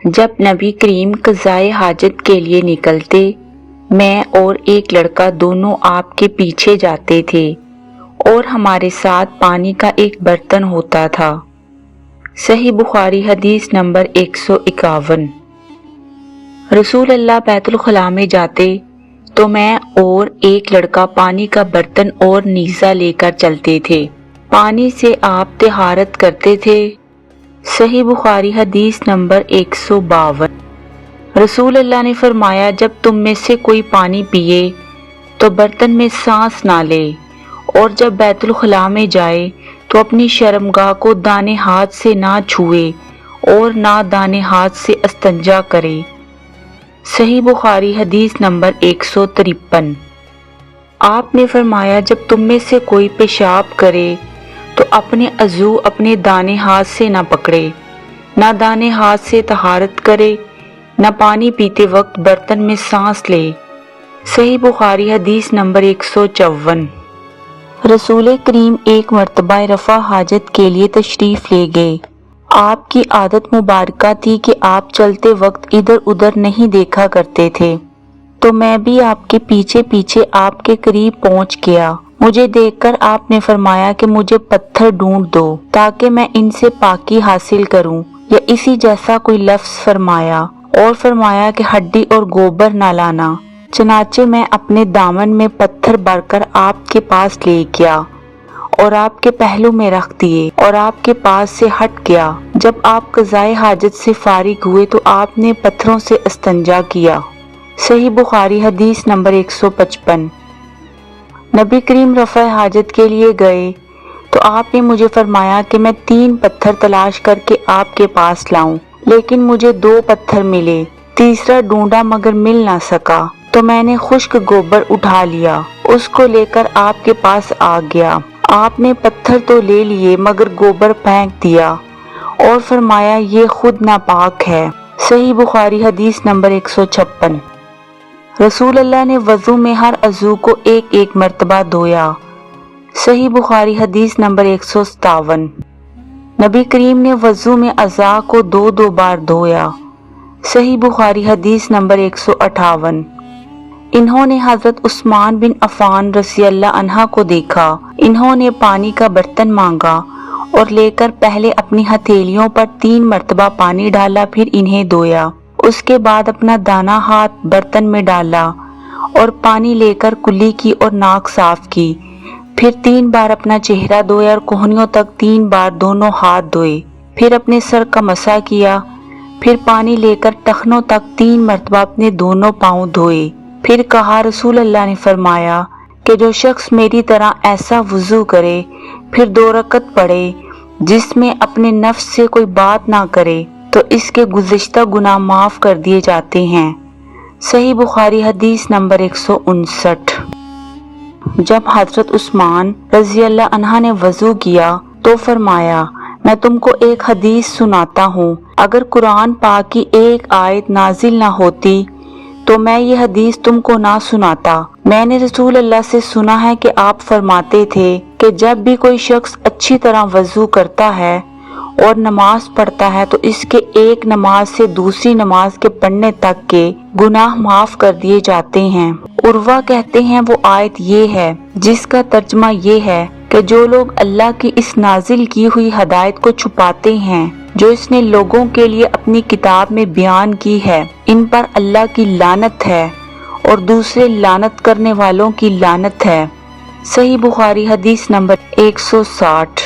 جب نبی کریم قضائے حاجت کے لیے نکلتے، میں اور ایک لڑکا دونوں آپ کے پیچھے جاتے تھے اور ہمارے ساتھ پانی کا ایک برتن ہوتا تھا۔ صحیح بخاری حدیث نمبر 151۔ رسول اللہ بیت الخلاء میں جاتے تو میں اور ایک لڑکا پانی کا برتن اور نیزہ لے کر چلتے تھے۔ پانی سے آپ طہارت کرتے تھے۔ صحیح بخاری حدیث نمبر 152۔ رسول اللہ نے فرمایا، جب تم میں سے کوئی پانی پیے تو برتن میں سانس نہ لے، اور جب بیت الخلاء میں جائے تو اپنی شرمگاہ کو دانے ہاتھ سے نہ چھوئے اور نہ دانے ہاتھ سے استنجا کرے۔ صحیح بخاری حدیث نمبر 153۔ آپ نے فرمایا، جب تم میں سے کوئی پیشاب کرے تو اپنے عضو اپنے دانے ہاتھ سے نہ پکڑے، نہ دانے ہاتھ سے طہارت کرے، نہ پانی پیتے وقت برتن میں سانس لے۔ صحیح بخاری حدیث نمبر 154۔ رسول کریم ایک مرتبہ رفع حاجت کے لیے تشریف لے گئے۔ آپ کی عادت مبارکہ تھی کہ آپ چلتے وقت ادھر ادھر نہیں دیکھا کرتے تھے، تو میں بھی آپ کے پیچھے پیچھے آپ کے قریب پہنچ گیا۔ مجھے دیکھ کر آپ نے فرمایا کہ مجھے پتھر ڈھونڈ دو تاکہ میں ان سے پاکی حاصل کروں، یا اسی جیسا کوئی لفظ فرمایا، اور فرمایا کہ ہڈی اور گوبر نہ لانا۔ چنانچہ میں اپنے دامن میں پتھر بھر کر آپ کے پاس لے گیا اور آپ کے پہلو میں رکھ دیے اور آپ کے پاس سے ہٹ گیا۔ جب آپ قضائے حاجت سے فارغ ہوئے تو آپ نے پتھروں سے استنجا کیا۔ صحیح بخاری حدیث نمبر 155۔ نبی کریم رفع حاجت کے لیے گئے تو آپ نے مجھے فرمایا کہ میں 3 پتھر تلاش کر کے آپ کے پاس لاؤں، لیکن مجھے 2 پتھر ملے، تیسرا ڈھونڈا مگر مل نہ سکا، تو میں نے خشک گوبر اٹھا لیا، اس کو لے کر آپ کے پاس آ گیا۔ آپ نے پتھر تو لے لیے مگر گوبر پھینک دیا اور فرمایا، یہ خود ناپاک ہے۔ صحیح بخاری حدیث نمبر 156۔ رسول اللہ نے وضو میں ہر عضو کو ایک ایک مرتبہ دھویا۔ صحیح بخاری حدیث نمبر 157۔ نبی کریم نے وضو میں اعضاء کو 2 بار دھویا۔ صحیح بخاری حدیث نمبر 158۔ انہوں نے حضرت عثمان بن عفان رضی اللہ عنہ کو دیکھا، انہوں نے پانی کا برتن مانگا اور لے کر پہلے اپنی ہتھیلیوں پر 3 مرتبہ پانی ڈالا، پھر انہیں دھویا، اس کے بعد اپنا دانا ہاتھ برتن میں ڈالا اور پانی لے کر کلی کی اور ناک صاف کی، پھر 3 بار اپنا چہرہ دھویا اور کوہنیوں تک 3 بار دونوں ہاتھ دھوئے، پھر اپنے سر کا مسح کیا، پھر پانی لے کر ٹخنوں تک 3 مرتبہ اپنے دونوں پاؤں دھوئے، پھر کہا، رسول اللہ نے فرمایا کہ جو شخص میری طرح ایسا وضو کرے، پھر 2 رکعت پڑھے جس میں اپنے نفس سے کوئی بات نہ کرے، تو اس کے گزشتہ گناہ معاف کر دیے جاتے ہیں۔ صحیح بخاری حدیث نمبر 159۔ جب حضرت عثمان رضی اللہ عنہ نے وضو کیا تو فرمایا، میں تم کو ایک حدیث سناتا ہوں، اگر قرآن پاک کی ایک آیت نازل نہ ہوتی تو میں یہ حدیث تم کو نہ سناتا۔ میں نے رسول اللہ سے سنا ہے کہ آپ فرماتے تھے کہ جب بھی کوئی شخص اچھی طرح وضو کرتا ہے اور نماز پڑھتا ہے تو اس کے ایک نماز سے دوسری نماز کے پڑھنے تک کے گناہ معاف کر دیے جاتے ہیں۔ عروہ کہتے ہیں وہ آیت یہ ہے جس کا ترجمہ یہ ہے کہ جو لوگ اللہ کی اس نازل کی ہوئی ہدایت کو چھپاتے ہیں جو اس نے لوگوں کے لیے اپنی کتاب میں بیان کی ہے، ان پر اللہ کی لعنت ہے اور دوسرے لعنت کرنے والوں کی لعنت ہے۔ صحیح بخاری حدیث نمبر 160۔